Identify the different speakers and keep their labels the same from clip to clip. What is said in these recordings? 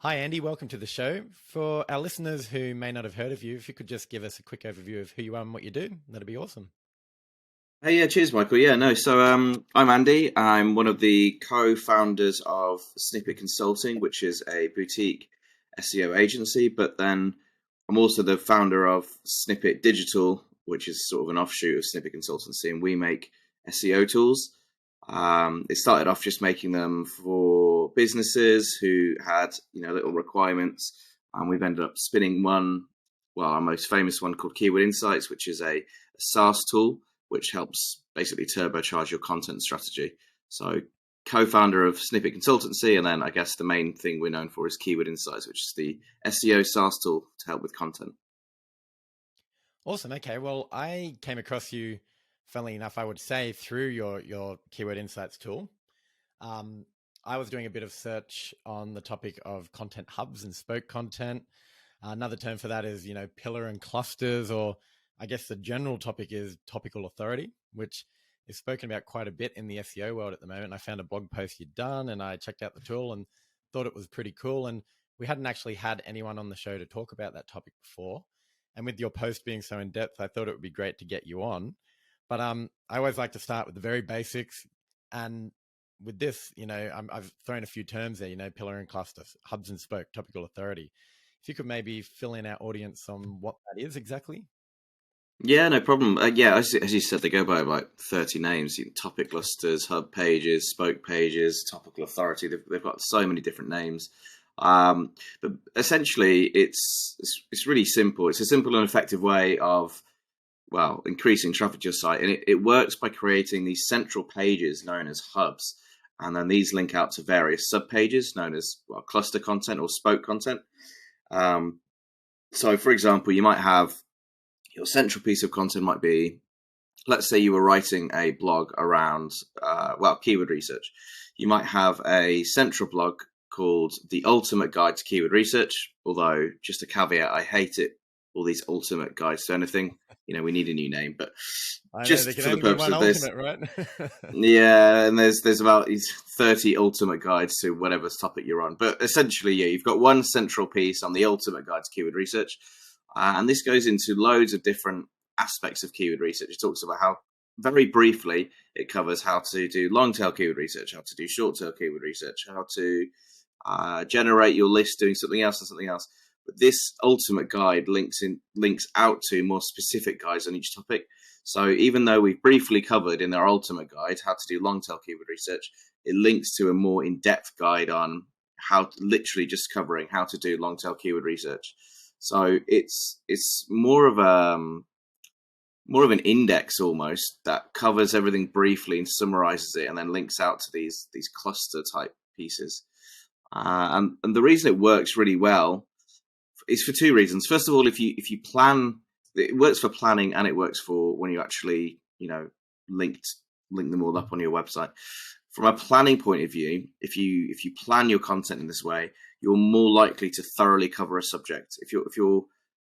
Speaker 1: Hi, Andy. Welcome to the show. For our listeners who may not have heard of you, if you could just give us a quick overview of who you are and what you do, that'd be awesome.
Speaker 2: Hey, yeah, cheers, Michael. Yeah, no, I'm Andy. I'm one of the co-founders of Snippet Consulting, which is a boutique SEO agency. But then I'm also the founder of Snippet Digital, which is sort of an offshoot of Snippet Consultancy, and we make SEO tools. It started off just making them for businesses who had, little requirements, and we've ended up spinning our most famous one called Keyword Insights, which is a SaaS tool which helps basically turbocharge your content strategy. So, co-founder of Snippet Consultancy, and then I guess the main thing we're known for is Keyword Insights, which is the SEO SaaS tool to help with content.
Speaker 1: Awesome. Okay. Well, I came across you, funnily enough, I would say, through your Keyword Insights tool. I was doing a bit of search on the topic of content hubs and spoke content. Another term for that is, pillar and clusters, or I guess the general topic is topical authority, which is spoken about quite a bit in the SEO world at the moment. I found a blog post you'd done and I checked out the tool and thought it was pretty cool. And we hadn't actually had anyone on the show to talk about that topic before. And with your post being so in depth, I thought it would be great to get you on. But I always like to start with the very basics. And with this, I've thrown a few terms there, pillar and cluster, hubs and spoke, topical authority. If you could maybe fill in our audience on what that is exactly.
Speaker 2: Yeah, no problem. Yeah, as you said, they go by like 30 names: topic clusters, hub pages, spoke pages, topical authority. They've got so many different names. But essentially, it's really simple. It's a simple and effective way of increasing traffic to your site, and it works by creating these central pages known as hubs, and then these link out to various sub pages known as cluster content or spoke content. So, for example, you might have your central piece of content might be, let's say you were writing a blog around, keyword research. You might have a central blog called The Ultimate Guide to Keyword Research, although just a caveat, I hate it, all these ultimate guides to anything. We need a new name, but
Speaker 1: I know there
Speaker 2: just
Speaker 1: can
Speaker 2: for the
Speaker 1: only be
Speaker 2: purpose
Speaker 1: one
Speaker 2: of this,
Speaker 1: ultimate, right?
Speaker 2: yeah, and there's about 30 ultimate guides to whatever topic you're on. But essentially, yeah, you've got one central piece on the ultimate guide to keyword research. And this goes into loads of different aspects of keyword research. It talks about how, very briefly, it covers how to do long tail keyword research, how to do short tail keyword research, how to generate your list doing something else and something else. But this ultimate guide links out to more specific guides on each topic. So even though we've briefly covered in our ultimate guide how to do long tail keyword research, it links to a more in-depth guide on how, literally just covering how to do long tail keyword research. So it's more of an index almost that covers everything briefly and summarizes it, and then links out to these cluster type pieces. And the reason it works really well is for two reasons. First of all, if you plan, it works for planning, and it works for when you actually link them all up on your website. From a planning point of view, if you plan your content in this way, you're more likely to thoroughly cover a subject. If you're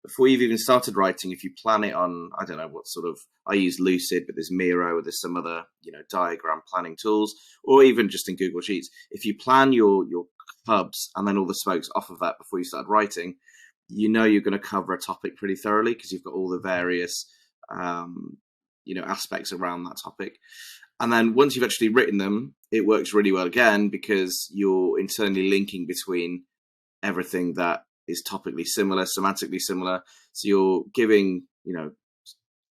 Speaker 2: before you've even started writing, if you plan it on, I don't know what sort of, I use Lucid, but there's Miro, or there's some other diagram planning tools, or even just in Google Sheets. If you plan your hubs and then all the spokes off of that before you start writing, you're going to cover a topic pretty thoroughly because you've got all the various aspects around that topic. And then once you've actually written them, it works really well again because you're internally linking between everything that is topically similar, semantically similar. So you're giving,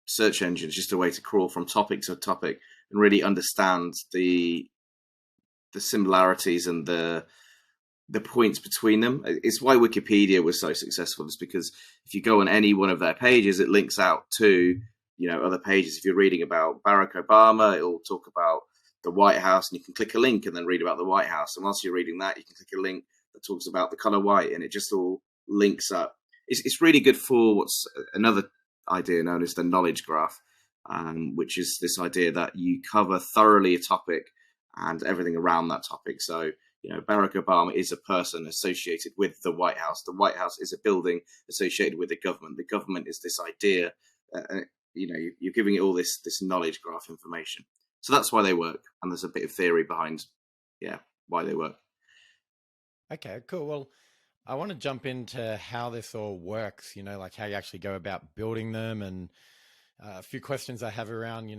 Speaker 2: search engines just a way to crawl from topic to topic and really understand the similarities and the points between them. It's why Wikipedia was so successful, is because if you go on any one of their pages, it links out to other pages. If you're reading about Barack Obama, it'll talk about the White House, and you can click a link and then read about the White House. And whilst you're reading that, you can click a link that talks about the color white, and it just all links up. It's really good for what's another idea known as the knowledge graph, which is this idea that you cover thoroughly a topic and everything around that topic. So, Barack Obama is a person associated with the White House. The White House is a building associated with the government. The government is this idea. You're giving it all this knowledge graph information. So that's why they work. And there's a bit of theory behind, why they work.
Speaker 1: Okay, cool. Well, I want to jump into how this all works, like how you actually go about building them, and a few questions I have around,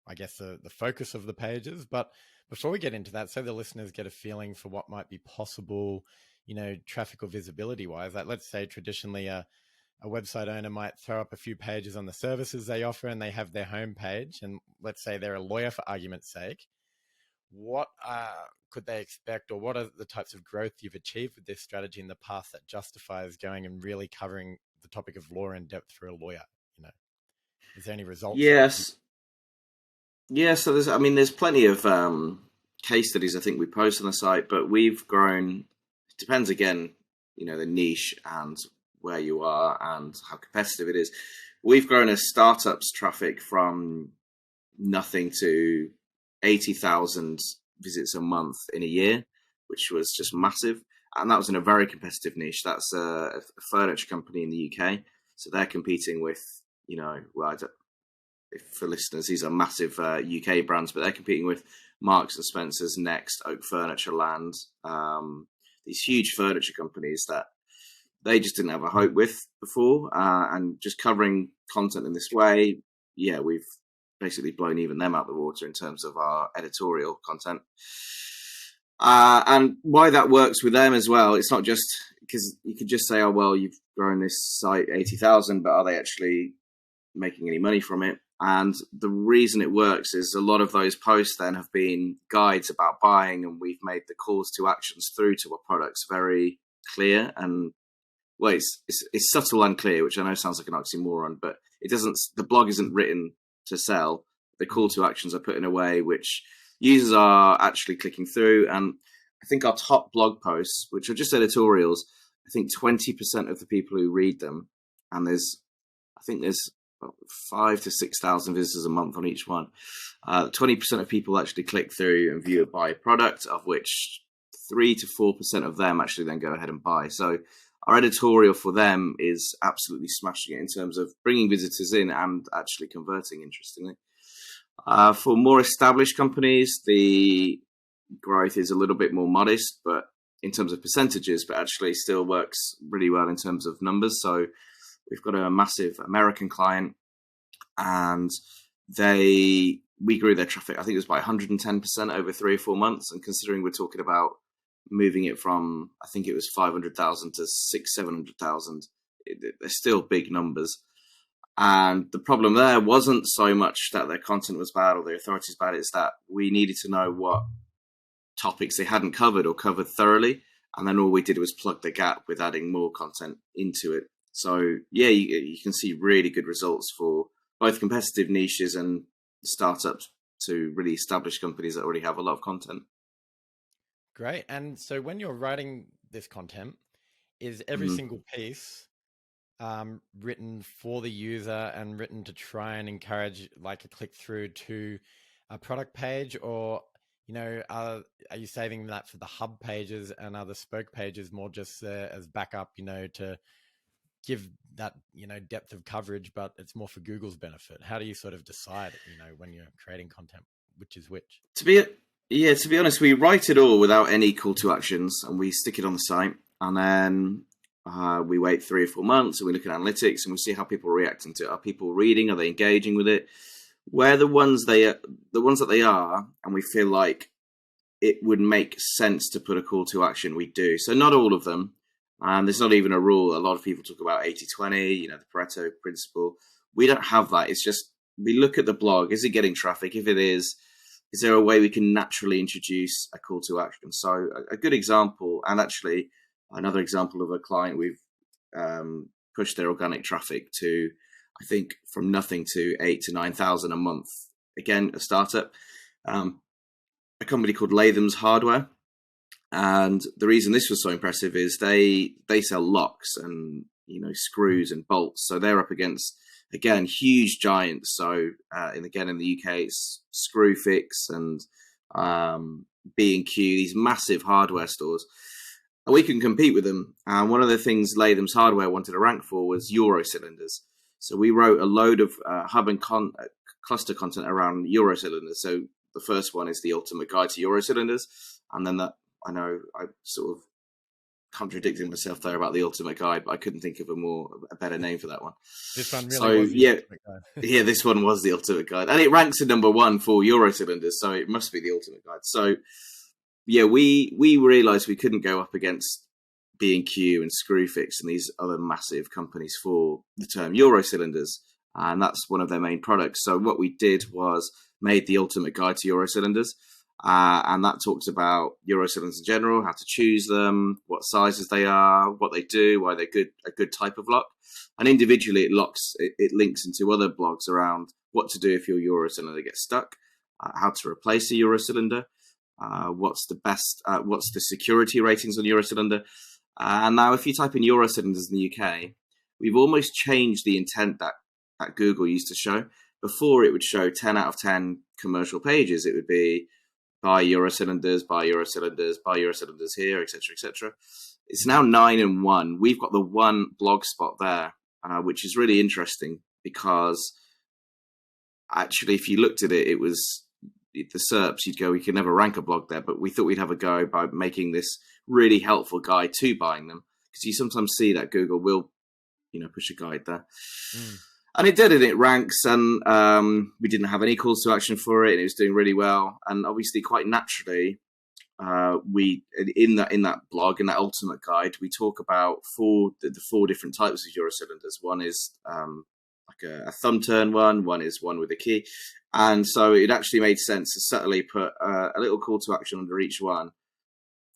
Speaker 1: I guess the focus of the pages. But before we get into that, so the listeners get a feeling for what might be possible, traffic or visibility wise. Like, let's say traditionally a website owner might throw up a few pages on the services they offer and they have their homepage. And let's say they're a lawyer for argument's sake. What could they expect, or what are the types of growth you've achieved with this strategy in the past that justifies going and really covering the topic of law in depth for a lawyer? You know, is there any results that you?
Speaker 2: Yes. Yeah, so there's plenty of case studies I think we post on the site, but we've grown. It depends again, the niche and where you are and how competitive it is. We've grown a startups traffic from nothing to 80,000 visits a month in a year, which was just massive. And that was in a very competitive niche. That's a furniture company in the UK. So they're competing with, well, for listeners, these are massive UK brands, but they're competing with Marks and Spencer's, Next, Oak Furniture Land, these huge furniture companies that they just didn't have a hope with before. And just covering content in this way, yeah, we've basically blown even them out the water in terms of our editorial content. And why that works with them as well, it's not just because you could just say, oh, well, you've grown this site 80,000, but are they actually making any money from it? And the reason it works is a lot of those posts then have been guides about buying, and we've made the calls to actions through to our products very clear. And well, it's subtle and clear, which I know sounds like an oxymoron, but it doesn't. The blog isn't written to sell. The call to actions are put in a way which users are actually clicking through. And I think our top blog posts, which are just editorials, I think 20% of the people who read them, and there's 5,000 to 6,000 visitors a month on each one. 20% of people actually click through and view a buy product, of which 3 to 4% of them actually then go ahead and buy. So our editorial for them is absolutely smashing it in terms of bringing visitors in and actually converting, interestingly. For more established companies, the growth is a little bit more modest, but in terms of percentages, but actually still works really well in terms of numbers. So we've got a massive American client, and we grew their traffic, I think it was by 110% over 3 or 4 months. And considering we're talking about moving it from, I think it was 500,000 to 700,000, they're still big numbers. And the problem there wasn't so much that their content was bad or the authorities bad, it's that we needed to know what topics they hadn't covered or covered thoroughly. And then all we did was plug the gap with adding more content into it. So yeah, you can see really good results for both competitive niches and startups to really established companies that already have a lot of content.
Speaker 1: Great. And so when you're writing this content, is every single piece written for the user and written to try and encourage like a click through to a product page, or are you saving that for the hub pages, and are the spoke pages more just as backup, to give that depth of coverage, but it's more for Google's benefit? How do you sort of decide when you're creating content which is which?
Speaker 2: To be honest, we write it all without any call to actions, and we stick it on the site, and then we wait 3 or 4 months, and we look at analytics, and we see how people are reacting to it. Are people reading? Are they engaging with it? Where the ones that they are, and we feel like it would make sense to put a call to action, we do. So not all of them. And there's not even a rule. A lot of people talk about 80-20, the Pareto principle. We don't have that. It's just we look at the blog. Is it getting traffic? If it is there a way we can naturally introduce a call to action? So a good example, and actually another example of a client we've pushed their organic traffic to, I think, from nothing to 8,000 to 9,000 a month. Again, a startup, a company called Latham's Hardware. And the reason this was so impressive is they sell locks and screws and bolts. So they're up against, again, huge giants. So in the UK, it's Screwfix and B&Q, these massive hardware stores. And we can compete with them. And one of the things Latham's Hardware wanted to rank for was Euro cylinders. So we wrote a load of hub and cluster content around Euro cylinders. So the first one is the ultimate guide to Euro cylinders, and then that I sort of contradicting myself there about the Ultimate Guide, but I couldn't think of a better name for that one.
Speaker 1: This one really
Speaker 2: So
Speaker 1: was the
Speaker 2: yeah,
Speaker 1: Ultimate Guide.
Speaker 2: yeah, this one was the Ultimate Guide, and it ranks at number 1 for Euro cylinders, so it must be the Ultimate Guide. So yeah, we realised we couldn't go up against B&Q and Screwfix and these other massive companies for the term Euro cylinders, and that's one of their main products. So what we did was made the Ultimate Guide to Euro cylinders. And that talks about Euro cylinders in general, how to choose them, what sizes they are, what they do, why they're a good type of lock. And individually, it links into other blogs around what to do if your Euro cylinder gets stuck, how to replace a Euro cylinder, what's the security ratings on Euro cylinder. And now, if you type in Euro cylinders in the UK, we've almost changed the intent that Google used to show. Before, it would show 10 out of 10 commercial pages. It would be buy Euro cylinders, buy Euro cylinders, buy Euro cylinders here, etc., etc. It's now 9 and 1. We've got the one blog spot there, which is really interesting because actually, if you looked at it, it was the SERPs. You'd go, we could never rank a blog there, but we thought we'd have a go by making this really helpful guide to buying them, because you sometimes see that Google will, push a guide there. And it did, and it ranks, and we didn't have any calls to action for it, and it was doing really well. And obviously, quite naturally, we in that blog, in that Ultimate Guide, we talk about the 4 different types of Euro cylinders. One is like a thumb turn one is one with a key, and so it actually made sense to subtly put a little call to action under each one.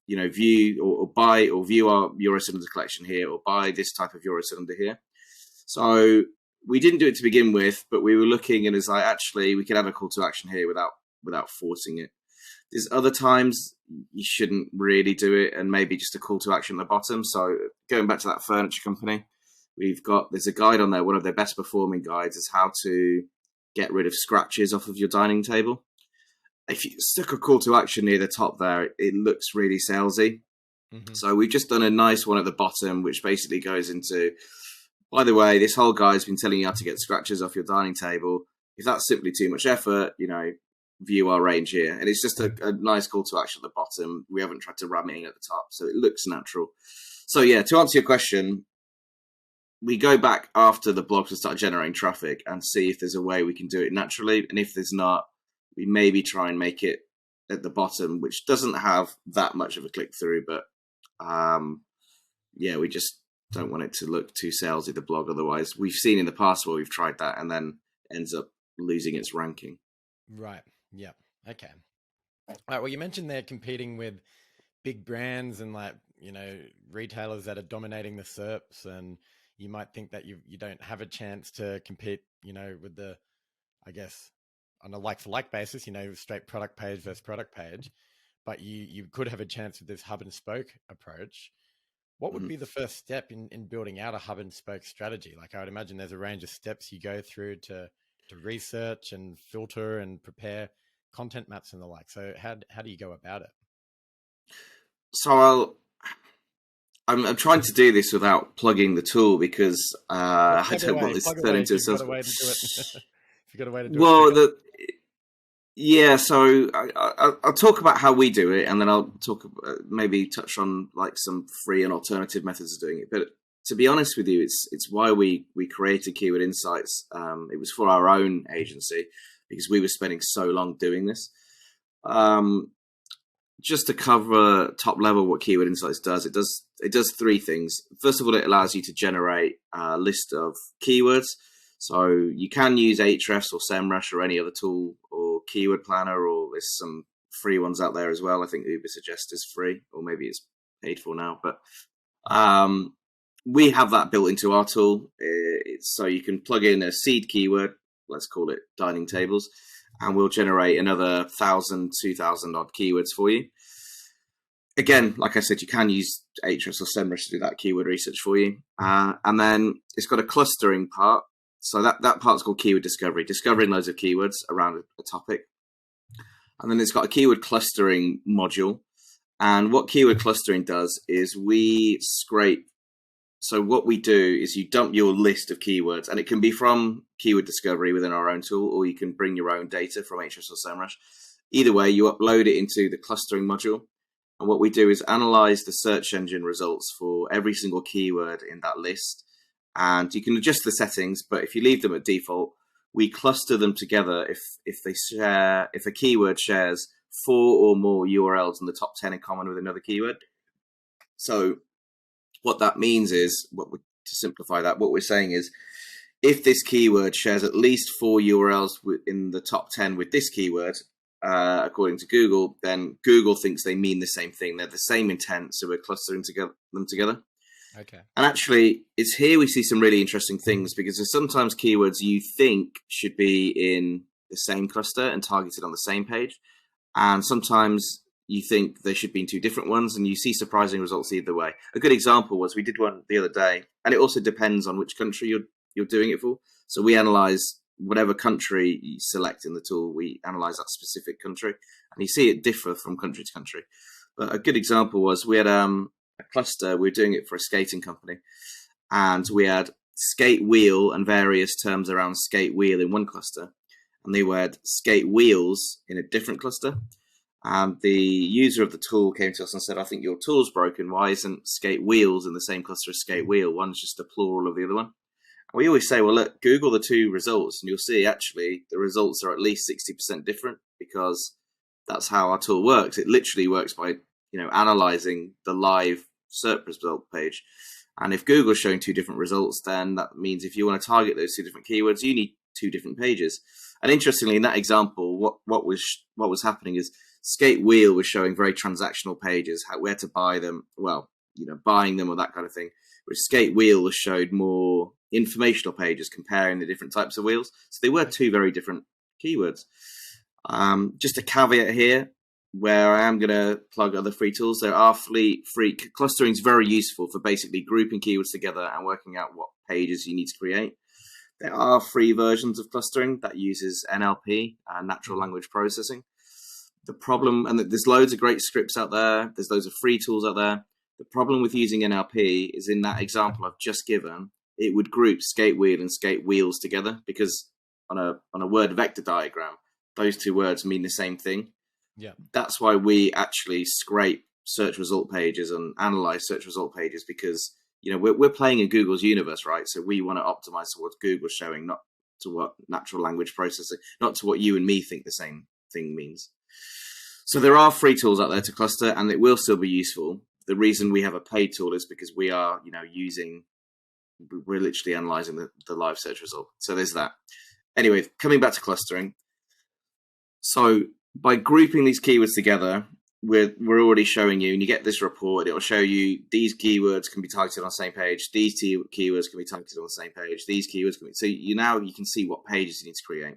Speaker 2: View or buy or view our Euro cylinder collection here, or buy this type of Euro cylinder here. So we didn't do it to begin with, but we were looking, and it's like, actually, we could have a call to action here without forcing it. There's other times you shouldn't really do it, and maybe just a call to action at the bottom. So going back to that furniture company, there's a guide on there. One of their best performing guides is how to get rid of scratches off of your dining table. If you stick a call to action near the top there, it looks really salesy. Mm-hmm. So we've just done a nice one at the bottom, which basically goes into, by the way, this whole guy's been telling you how to get scratches off your dining table. If that's simply too much effort, view our range here. And it's just a nice call to action at the bottom. We haven't tried to ram it in at the top, so it looks natural. So yeah, to answer your question, we go back after the blogs have started generating traffic and see if there's a way we can do it naturally. And if there's not, we maybe try and make it at the bottom, which doesn't have that much of a click through, but we just don't want it to look too salesy, the blog. Otherwise, we've seen in the past where we've tried that and then ends up losing its ranking.
Speaker 1: Right. Yeah. Okay. All right. Well, you mentioned they're competing with big brands and retailers that are dominating the SERPs, and you might think that you don't have a chance to compete, with the, I guess, on a like-for-like basis, straight product page versus product page, but you could have a chance with this hub and spoke approach. What would be the first step in building out a hub and spoke strategy? Like, I would imagine there's a range of steps you go through to research and filter and prepare content maps and the like. So how do you go about it?
Speaker 2: So I'm trying to do this without plugging the tool, because I don't want this to turn into a sales.
Speaker 1: If you've got a way to do it.
Speaker 2: So I'll talk about how we do it, and then I'll maybe touch on like some free and alternative methods of doing it. But to be honest with you, it's why we created Keyword Insights. It was for our own agency, because we were spending so long doing this. Just to cover top level what Keyword Insights does, it does 3 things. First of all, it allows you to generate a list of keywords. So you can use Ahrefs or SEMrush or any other tool or keyword planner, or there's some free ones out there as well. I think Ubersuggest is free, or maybe it's paid for now. But we have that built into our tool. So you can plug in a seed keyword, let's call it dining tables, and we'll generate another 1,000, 2,000 odd keywords for you. Again, like I said, you can use Ahrefs or SEMrush to do that keyword research for you. And then it's got a clustering part. So that part's called keyword discovery, discovering loads of keywords around a topic. And then it's got a keyword clustering module. And what keyword clustering does is we scrape. So what we do is you dump your list of keywords, and it can be from keyword discovery within our own tool, or you can bring your own data from Ahrefs or SEMrush. Either way, you upload it into the clustering module. And what we do is analyze the search engine results for every single keyword in that list. And you can adjust the settings, but if you leave them at default, we cluster them together if a keyword shares 4 or more URLs in the top 10 in common with another keyword. So what that means is, to simplify that, what we're saying is, if this keyword shares at least 4 URLs in the top 10 with this keyword, according to Google, then Google thinks they mean the same thing. They're the same intent, so we're clustering them together.
Speaker 1: Okay.
Speaker 2: And actually, it's here we see some really interesting things, because there's sometimes keywords you think should be in the same cluster and targeted on the same page. And sometimes you think they should be in 2 different ones, and you see surprising results either way. A good example was, we did one the other day, and it also depends on which country you're doing it for. So we analyze whatever country you select in the tool, we analyze that specific country, and you see it differ from country to country. But a good example was, we had a cluster. We were doing it for a skating company, and we had skate wheel and various terms around skate wheel in one cluster, and they had skate wheels in a different cluster. And the user of the tool came to us and said, I think your tool's broken. Why isn't skate wheels in the same cluster as skate wheel? One's just a plural of the other one. And we always say, well, look, Google the 2 results, and you'll see actually the results are at least 60% different, because that's how our tool works. It literally works by analyzing the live search result page. And if Google's showing 2 different results, then that means if you want to target those 2 different keywords, you need 2 different pages. And interestingly, in that example, what was happening is, skate wheel was showing very transactional pages, where to buy them, buying them or that kind of thing. Whereas skate wheel showed more informational pages comparing the different types of wheels. So they were 2 very different keywords. Just a caveat here, where I am going to plug other free tools. There are free clustering is very useful for basically grouping keywords together and working out what pages you need to create. There are free versions of clustering that uses NLP, natural language processing. The problem, and there's loads of great scripts out there, there's loads of free tools out there. The problem with using NLP is, in that example I've just given, it would group skate wheel and skate wheels together, because on a word vector diagram, those 2 words mean the same thing.
Speaker 1: Yeah.
Speaker 2: That's why we actually scrape search result pages and analyze search result pages, because we're playing in Google's universe, right? So we want to optimize to what Google's showing, not to what natural language processing, not to what you and me think the same thing means. So there are free tools out there to cluster, and it will still be useful. The reason we have a paid tool is because we are, we're literally analyzing the live search result. So there's that. Anyway, coming back to clustering. So by grouping these keywords together, we're already showing you, and you get this report, it will show you these keywords can be targeted on the same page, these keywords can be targeted on the same page, these keywords can be, so you can see what pages you need to create.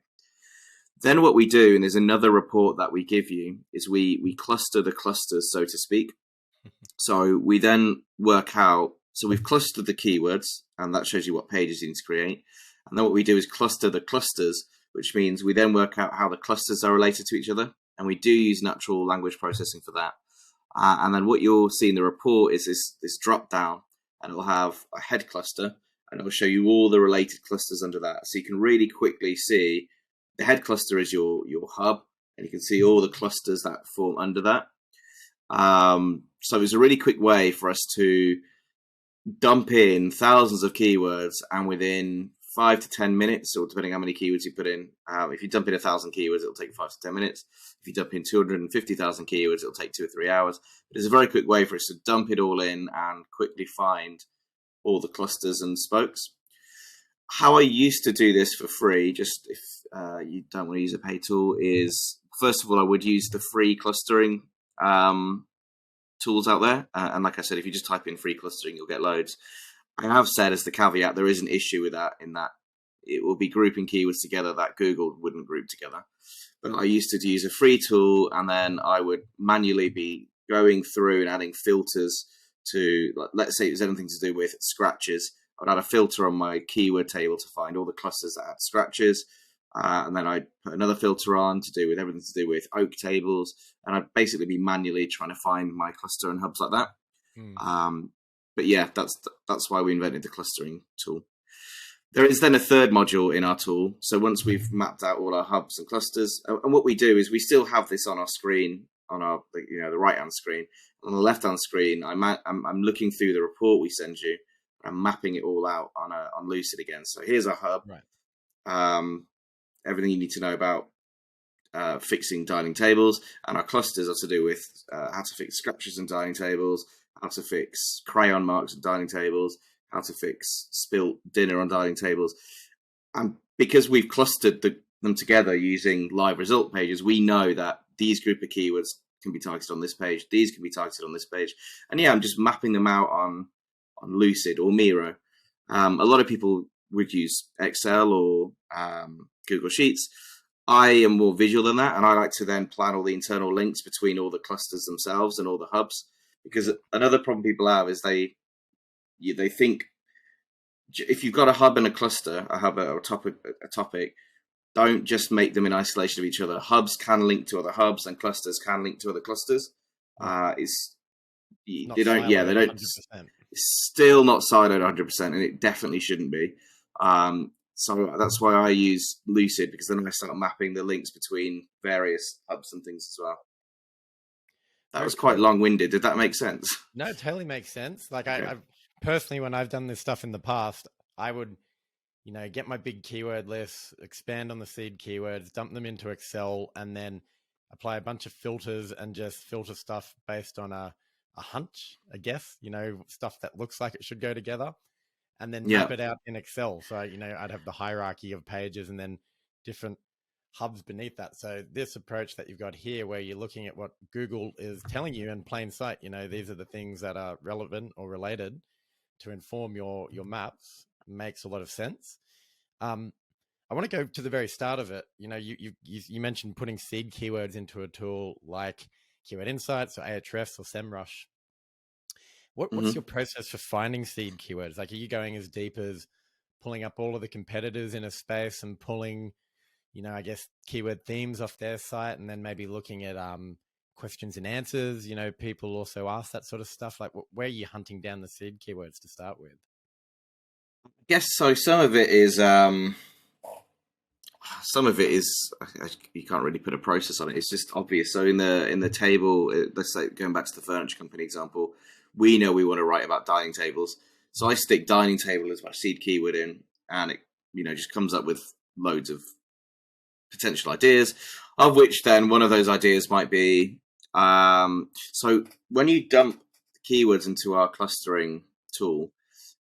Speaker 2: Then what we do, and there's another report that we give you, is we cluster the clusters, so to speak. So we then work out, so we've clustered the keywords, and that shows you what pages you need to create. And then what we do is cluster the clusters, which means we then work out how the clusters are related to each other. And we do use natural language processing for that. And then what you'll see in the report is this drop down, and it will have a head cluster, and it will show you all the related clusters under that. So you can really quickly see the head cluster is your hub, and you can see all the clusters that form under that. So it's a really quick way for us to dump in thousands of keywords, and within 5 to 10 minutes, or depending how many keywords you put in. If you dump in 1,000 keywords, it'll take 5 to 10 minutes. If you dump in 250,000 keywords, it'll take 2 or 3 hours. But it's a very quick way for us to dump it all in and quickly find all the clusters and spokes. How I used to do this for free, just if you don't want to use a paid tool, is first of all, I would use the free clustering tools out there. And like I said, if you just type in free clustering, you'll get loads. I have said as the caveat, there is an issue with that, in that it will be grouping keywords together that Google wouldn't group together. But I used to use a free tool, and then I would manually be going through and adding filters to, let's say it was anything to do with scratches. I'd add a filter on my keyword table to find all the clusters that had scratches. And then I'd put another filter on to do with everything to do with oak tables. And I'd basically be manually trying to find my cluster and hubs like that. But yeah, that's why we invented the clustering tool. There is then a third module in our tool. So once we've mapped out all our hubs and clusters, and what we do is we still have this on our screen, on our the right-hand screen, on the left-hand screen, I'm looking through the report we send you. I'm mapping it all out on Lucid again. So here's our hub.
Speaker 1: Right.
Speaker 2: Everything you need to know about fixing dining tables, and our clusters are to do with how to fix scratches on dining tables, how to fix crayon marks on dining tables, how to fix spilt dinner on dining tables. And because we've clustered them together using live result pages, we know that these group of keywords can be targeted on this page, these can be targeted on this page. And yeah, I'm just mapping them out on Lucid or Miro. A lot of people would use Excel or Google Sheets. I am more visual than that, and I like to then plan all the internal links between all the clusters themselves and all the hubs. Because another problem people have is they think if you've got a hub and a cluster, a hub or a topic, don't just make them in isolation of each other. Hubs can link to other hubs, and clusters can link to other clusters. They don't. 100%. It's still not siloed 100%, and it definitely shouldn't be. So that's why I use Lucid, because then I start mapping the links between various hubs and things as well. That was quite long-winded. Did that make sense?
Speaker 1: No, it totally makes sense. Like
Speaker 2: okay.
Speaker 1: I've personally, when I've done this stuff in the past, I would, get my big keyword lists, expand on the seed keywords, dump them into Excel, and then apply a bunch of filters and just filter stuff based on a hunch, I guess, stuff that looks like it should go together, and then map it out in Excel. So, I'd have the hierarchy of pages and then different hubs beneath that. So this approach that you've got here, where you're looking at what Google is telling you in plain sight, these are the things that are relevant or related to inform your maps, makes a lot of sense. I want to go to the very start of it. You mentioned putting seed keywords into a tool like Keyword Insights or Ahrefs or SEMrush. What's your process for finding seed keywords? Like, are you going as deep as pulling up all of the competitors in a space and pulling, I guess, keyword themes off their site, and then maybe looking at questions and answers? People also ask that sort of stuff. Like, where are you hunting down the seed keywords to start with?
Speaker 2: I guess so. Some of it is you can't really put a process on it. It's just obvious. So in the table, let's say going back to the furniture company example, we know we want to write about dining tables. So I stick dining table as my seed keyword in, and it just comes up with loads of potential ideas, of which then one of those ideas might be so when you dump keywords into our clustering tool,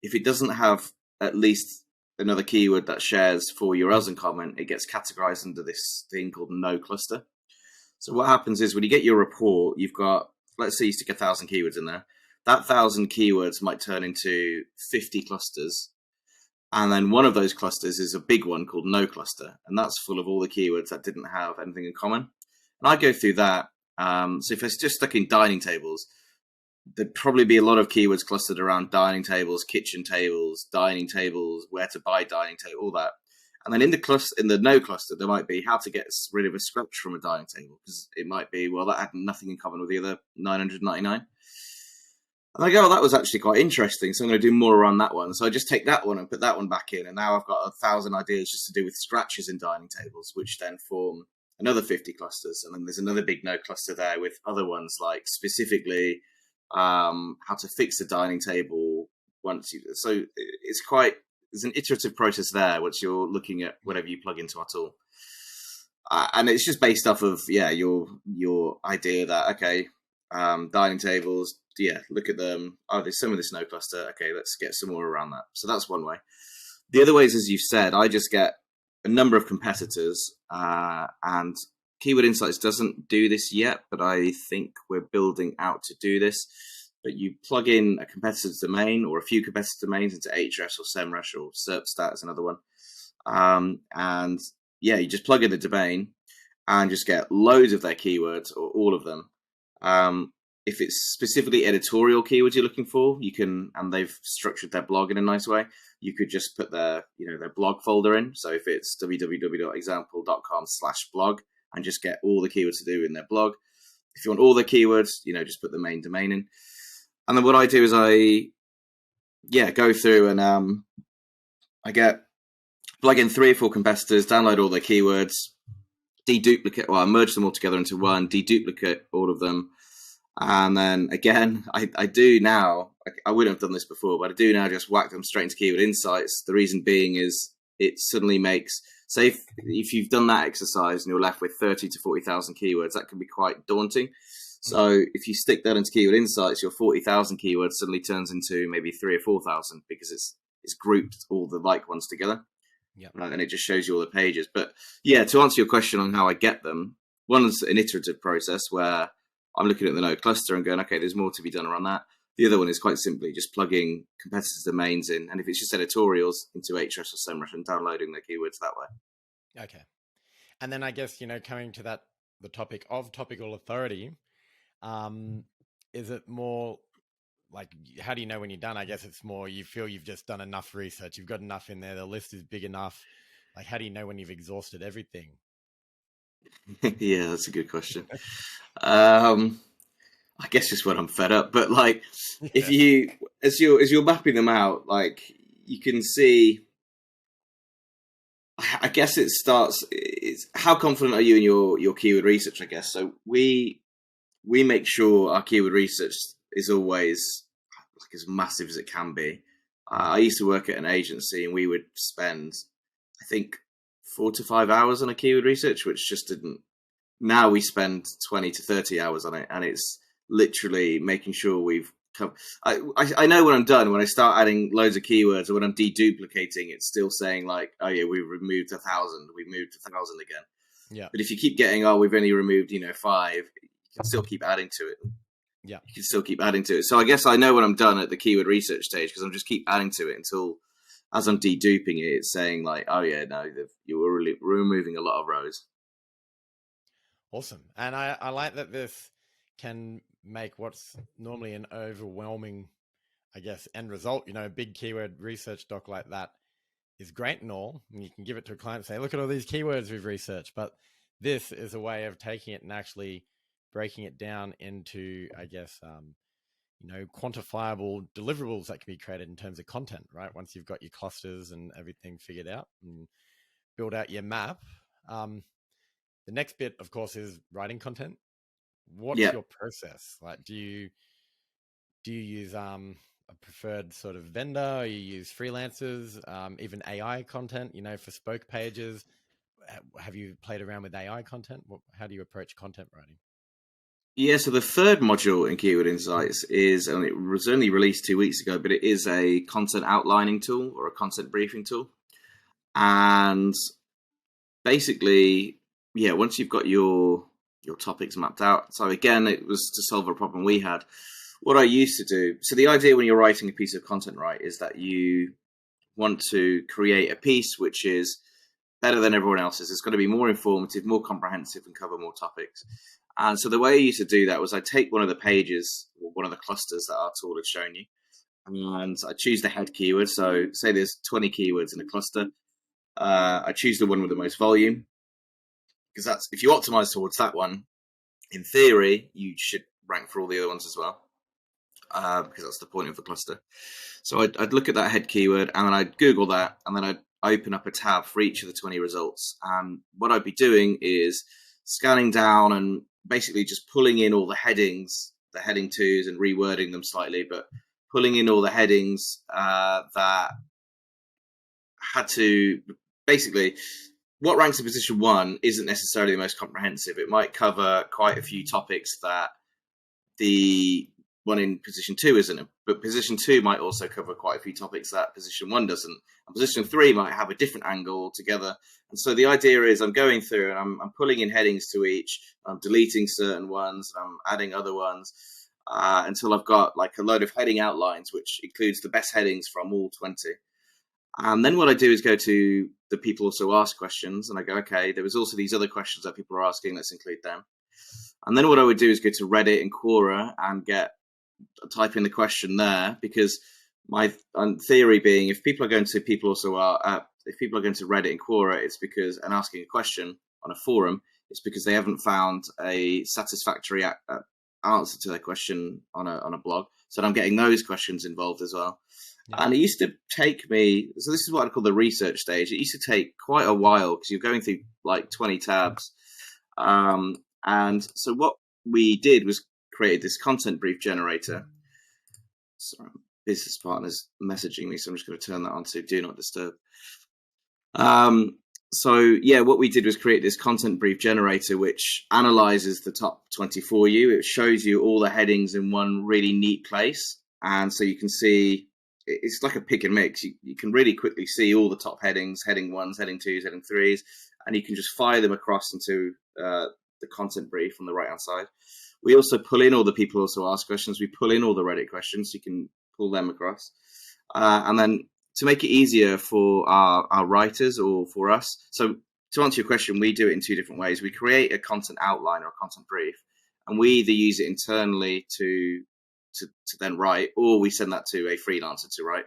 Speaker 2: if it doesn't have at least another keyword that shares 4 URLs in common, it gets categorized under this thing called no cluster. So what happens is when you get your report, you've got, let's say you stick 1,000 keywords in there. That 1,000 keywords might turn into 50 clusters. And then one of those clusters is a big one called no cluster. And that's full of all the keywords that didn't have anything in common. And I go through that. So if it's just stuck in dining tables, there'd probably be a lot of keywords clustered around dining tables, kitchen tables, dining tables, where to buy dining table, all that. And then in the no cluster, there might be how to get rid of a scratch from a dining table, because it might be, well, that had nothing in common with the other 999. And I go, oh, that was actually quite interesting, so I'm going to do more around that one. So I just take that one and put that one back in, and now I've got 1,000 ideas just to do with scratches in dining tables, which then form another 50 clusters. And then there's another big no cluster there with other ones like specifically how to fix a dining table so there's an iterative process there once you're looking at whatever you plug into our tool, and it's just based off of your idea that okay, dining tables, look at them, there's some of this no cluster, okay, let's get some more around that. So that's one way. The other ways, as you've said, I just get a number of competitors, and Keyword Insights doesn't do this yet, but I think we're building out to do this. But you plug in a competitor's domain or a few competitor domains into Ahrefs or SEMrush or SERPstat is another one. And you just plug in the domain and just get loads of their keywords or all of them. If it's specifically editorial keywords you're looking for, you can, and they've structured their blog in a nice way, you could just put their blog folder in. So if it's www.example.com/blog, and just get all the keywords to do in their blog. If you want all the keywords, just put the main domain in. And then what I do is I go through and I plug in 3 or 4 competitors, download all their keywords, I merge them all together into one, deduplicate all of them, And then again, I do now, I wouldn't have done this before, but I do now just whack them straight into keyword insights. The reason being is it suddenly makes, say if you've done that exercise and you're left with 30 to 40,000 keywords, that can be quite daunting. So if you stick that into keyword insights, your 40,000 keywords suddenly turns into maybe 3,000 or 4,000 because it's grouped all the like ones together.
Speaker 1: Yeah.
Speaker 2: And it just shows you all the pages. But yeah, to answer your question on how I get them, one's an iterative process where I'm looking at the node cluster and going, okay, there's more to be done around that. The other one is quite simply just plugging competitors' domains in. And if it's just editorials, into Ahrefs or SEMrush and downloading the keywords that way.
Speaker 1: Okay. And then I guess, coming to the topic of topical authority, is it more like, how do you know when you're done? I guess it's more you feel you've just done enough research. You've got enough in there. The list is big enough. Like, how do you know when you've exhausted everything?
Speaker 2: Yeah, that's a good question. I guess just when I'm fed up, but like if you, as you're mapping them out, like you can see, I guess it starts, it's how confident are you in your keyword research, I guess. So we make sure our keyword research is always like as massive as it can be. I used to work at an agency and we would spend, I think, 4 to 5 hours on a keyword research, which just didn't. Now we spend 20 to 30 hours on it, and it's literally making sure we've covered. I know when I'm done, when I start adding loads of keywords, or when I'm deduplicating, it's still saying like, oh yeah, we've removed 1,000, we've moved 1,000 again.
Speaker 1: Yeah.
Speaker 2: But if you keep getting, oh, we've only removed 5, you can still keep adding to it.
Speaker 1: Yeah.
Speaker 2: You can still keep adding to it. So I guess I know when I'm done at the keyword research stage, because I'm just keep adding to it until, as I'm deduping it, it's saying like, oh yeah, no, you were really removing a lot of rows.
Speaker 1: Awesome. And I like that this can make what's normally an overwhelming, I guess, end result. A big keyword research doc like that is great and all. And you can give it to a client and say, look at all these keywords we've researched. But this is a way of taking it and actually breaking it down into, I guess, quantifiable deliverables that can be created in terms of content, right? Once you've got your clusters and everything figured out and build out your map. The next bit, of course, is writing content. What's your process? Like, do you use a preferred sort of vendor? Or you use freelancers, even AI content, for spoke pages? Have you played around with AI content? How do you approach content writing?
Speaker 2: Yeah, so the third module in Keyword Insights is, and it was only released 2 weeks ago, but it is a content outlining tool or a content briefing tool. And basically, yeah, once you've got your topics mapped out. So again, it was to solve a problem we had. What I used to do, so the idea when you're writing a piece of content, right, is that you want to create a piece which is better than everyone else's. It's got to be more informative, more comprehensive, and cover more topics. And so the way I used to do that was I take one of the pages, or one of the clusters that our tool had shown you, and I choose the head keyword. So say there's 20 keywords in a cluster. I choose the one with the most volume, because that's, if you optimize towards that one, in theory, you should rank for all the other ones as well, because that's the point of the cluster. So I'd look at that head keyword, and then I'd Google that, and then I'd open up a tab for each of the 20 results. And what I'd be doing is scanning down and basically just pulling in all the headings, the heading twos, and rewording them slightly, but pulling in all the headings that had to, basically, what ranks in position 1 isn't necessarily the most comprehensive. It might cover quite a few topics that the one in position 2 isn't, but position 2 might also cover quite a few topics that position 1 doesn't, and position 3 might have a different angle altogether. And so the idea is I'm going through and I'm pulling in headings to each, I'm deleting certain ones, I'm adding other ones, until I've got like a load of heading outlines, which includes the best headings from all 20. And then what I do is go to the people also ask questions, and I go, okay, there was also these other questions that people are asking, let's include them. And then what I would do is go to Reddit and Quora and type in the question there, because my theory being, if people are going to if people are going to Reddit and Quora, it's because, and asking a question on a forum, it's because they haven't found a satisfactory answer to their question on a blog. So I'm getting those questions involved as well. Yeah. And it used to take me, so this is what I call the research stage. It used to take quite a while because you're going through like 20 tabs. And so what we did was created this content brief generator. Sorry, business partner's messaging me, so I'm just going to turn that on to do not disturb. So yeah, what we did was create this content brief generator, which analyzes the top 20 for you. It shows you all the headings in one really neat place. And so you can see, it's like a pick and mix. You can really quickly see all the top headings, heading 1s, heading 2s, heading 3s, and you can just fire them across into the content brief on the right-hand side. We also pull in all the people also ask questions. We pull in all the Reddit questions, so you can pull them across. And then to make it easier for our writers or for us, so to answer your question, we do it in two different ways. We create a content outline or a content brief, and we either use it internally to then write, or we send that to a freelancer to write.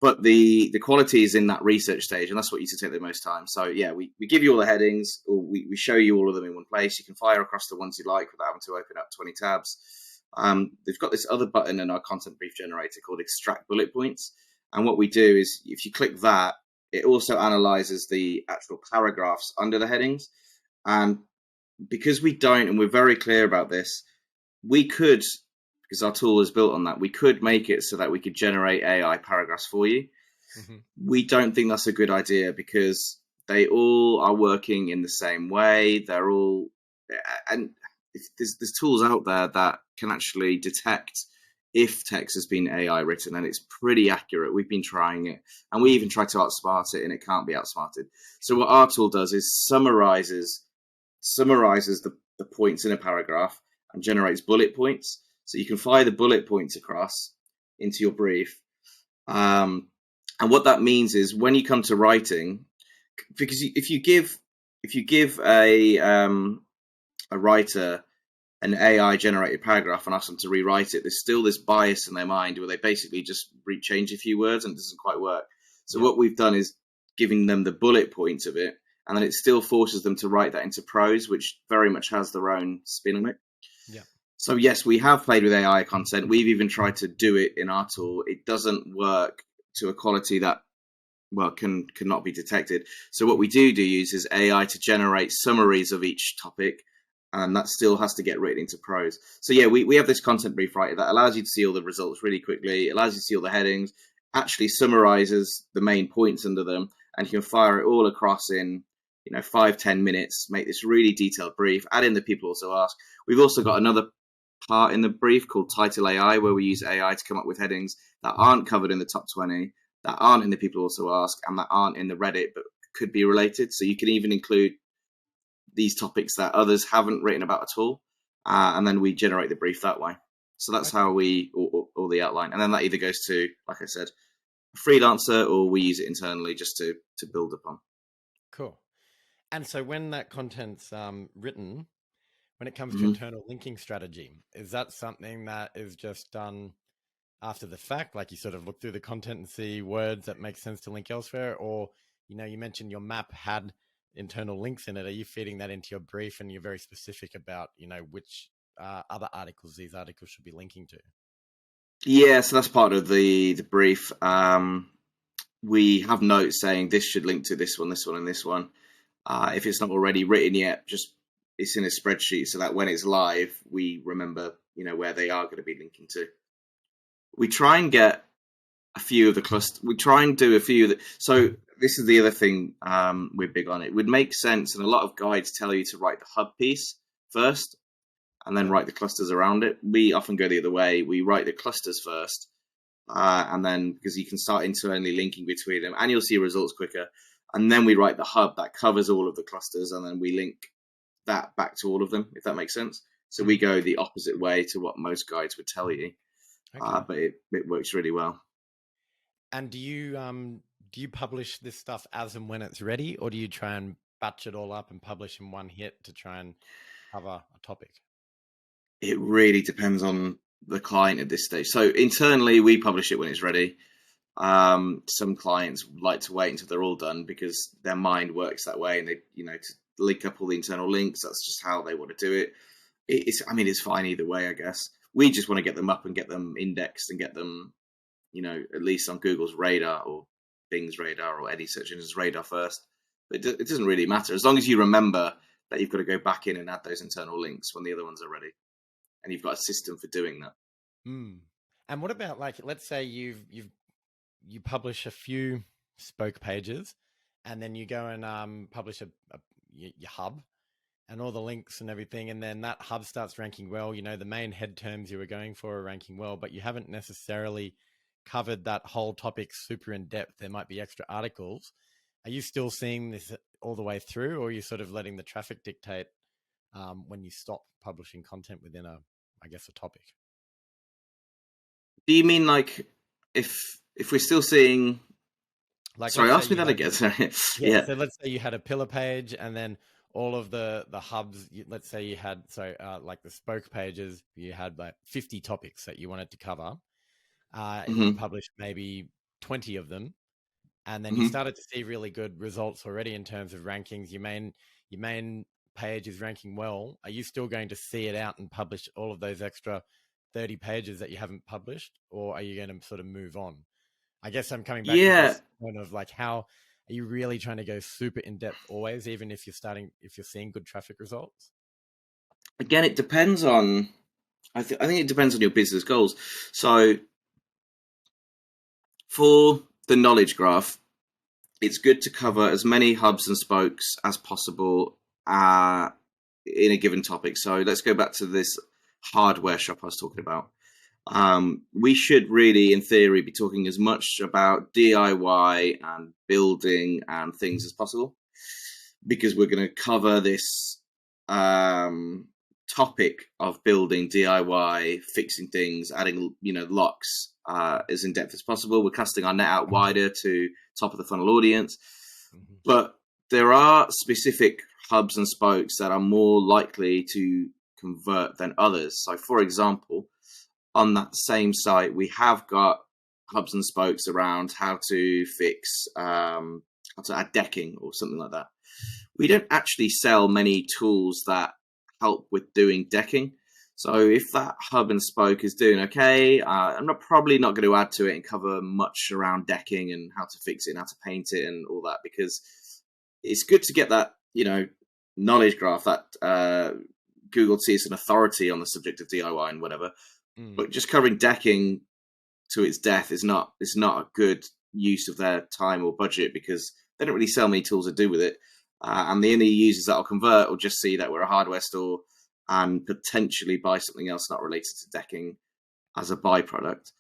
Speaker 2: But the quality is in that research stage, and that's what used to take the most time. So yeah, we give you all the headings, or we show you all of them in one place. You can fire across the ones you like without having to open up 20 tabs. They've got this other button in our content brief generator called extract bullet points. And what we do is, if you click that, it also analyzes the actual paragraphs under the headings. And because we don't, and we're very clear about this, we could, because our tool is built on that, we could make it so that we could generate AI paragraphs for you. Mm-hmm. We don't think that's a good idea because they all are working in the same way. They're all, and there's tools out there that can actually detect if text has been AI written, and it's pretty accurate. We've been trying it, and we even tried to outsmart it, and it can't be outsmarted. So what our tool does is summarizes the points in a paragraph and generates bullet points. So you can fire the bullet points across into your brief. And what that means is when you come to writing, because if you give a writer an AI generated paragraph and ask them to rewrite it, there's still this bias in their mind where they basically just change a few words and it doesn't quite work. So what we've done is giving them the bullet points of it, and then it still forces them to write that into prose, which very much has their own spin on it. Yeah. So yes, we have played with AI content. We've even tried to do it in our tool. It doesn't work to a quality that, well, cannot be detected. So what we do use is AI to generate summaries of each topic, and that still has to get written into prose. So yeah, we have this content brief writer that allows you to see all the results really quickly. It allows you to see all the headings, actually summarizes the main points under them, and you can fire it all across in 5-10 minutes, make this really detailed brief, add in the people also ask. We've also got another part in the brief called Title AI, where we use AI to come up with headings that aren't covered in the top 20, that aren't in the people also ask, and that aren't in the Reddit, but could be related. So you can even include these topics that others haven't written about at all, and then we generate the brief that way. So that's how we, or the outline, and then that either goes to, like I said, a freelancer, or we use it internally just to build upon.
Speaker 1: Cool. And so when that content's written, when it comes to internal linking strategy, is that something that is just done after the fact? Like you sort of look through the content and see words that make sense to link elsewhere? Or, you mentioned your map had internal links in it. Are you feeding that into your brief and you're very specific about, which other articles these articles should be linking to?
Speaker 2: Yeah, so that's part of the brief. We have notes saying this should link to this one, and this one. If it's not already written yet, just it's in a spreadsheet so that when it's live, we remember, where they are going to be linking to. We try and get a few of the clusters. We try and do a few of the. So this is the other thing we're big on. It would make sense, and a lot of guides tell you to write the hub piece first, and then write the clusters around it. We often go the other way. We write the clusters first, and then because you can start internally linking between them, and you'll see results quicker. And then we write the hub that covers all of the clusters, and then we link that back to all of them, if that makes sense. So we go the opposite way to what most guides would tell you, but it works really well.
Speaker 1: And do you publish this stuff as and when it's ready, or do you try and batch it all up and publish in one hit to try and cover a topic?
Speaker 2: It really depends on the client at this stage. So internally, we publish it when it's ready. Some clients like to wait until they're all done because their mind works that way, and they, to link up all the internal links. That's just how they want to do it. It's fine either way, I guess. We just want to get them up and get them indexed and get them, at least on Google's radar or Bing's radar or any search engine's radar first. But it doesn't really matter as long as you remember that you've got to go back in and add those internal links when the other ones are ready. and you've got a system for doing that.
Speaker 1: Mm. And what about, like, let's say you publish a few spoke pages, and then you go and publish your hub and all the links and everything, and then that hub starts ranking well. The main head terms you were going for are ranking well, but you haven't necessarily covered that whole topic super in depth. There might be extra articles. Are you still seeing this all the way through, or are you sort of letting the traffic dictate when you stop publishing content within a topic?
Speaker 2: Do you mean like if we're still seeing?
Speaker 1: Like,
Speaker 2: sorry, ask me that again. Sorry.
Speaker 1: Yeah. So let's say you had a pillar page, and then all of the hubs. Let's say you had like the spoke pages. You had like 50 topics that you wanted to cover, and you published maybe 20 of them, and then you started to see really good results already in terms of rankings. Your main page is ranking well. Are you still going to see it out and publish all of those extra 30 pages that you haven't published, or are you going to sort of move on? I guess I'm coming back to this point of like, how are you really trying to go super in depth always, even if you're seeing good traffic results?
Speaker 2: Again, it depends on. I think it depends on your business goals. So for the knowledge graph, it's good to cover as many hubs and spokes as possible in a given topic. So let's go back to this hardware shop I was talking about. We should really, in theory, be talking as much about DIY and building and things as possible, because we're going to cover this topic of building, DIY, fixing things, adding locks as in depth as possible. We're casting our net out wider to top of the funnel audience, but there are specific hubs and spokes that are more likely to convert than others. So, for example, on that same site, we have got hubs and spokes around how to fix, how to add decking or something like that. We don't actually sell many tools that help with doing decking. So if that hub and spoke is doing okay, I'm probably not going to add to it and cover much around decking and how to fix it and how to paint it and all that, because it's good to get that, knowledge graph that Google sees an authority on the subject of DIY and whatever. But just covering decking to its death is not a good use of their time or budget, because they don't really sell many tools to do with it. And the only users that will convert will just see that we're a hardware store and potentially buy something else not related to decking as a byproduct.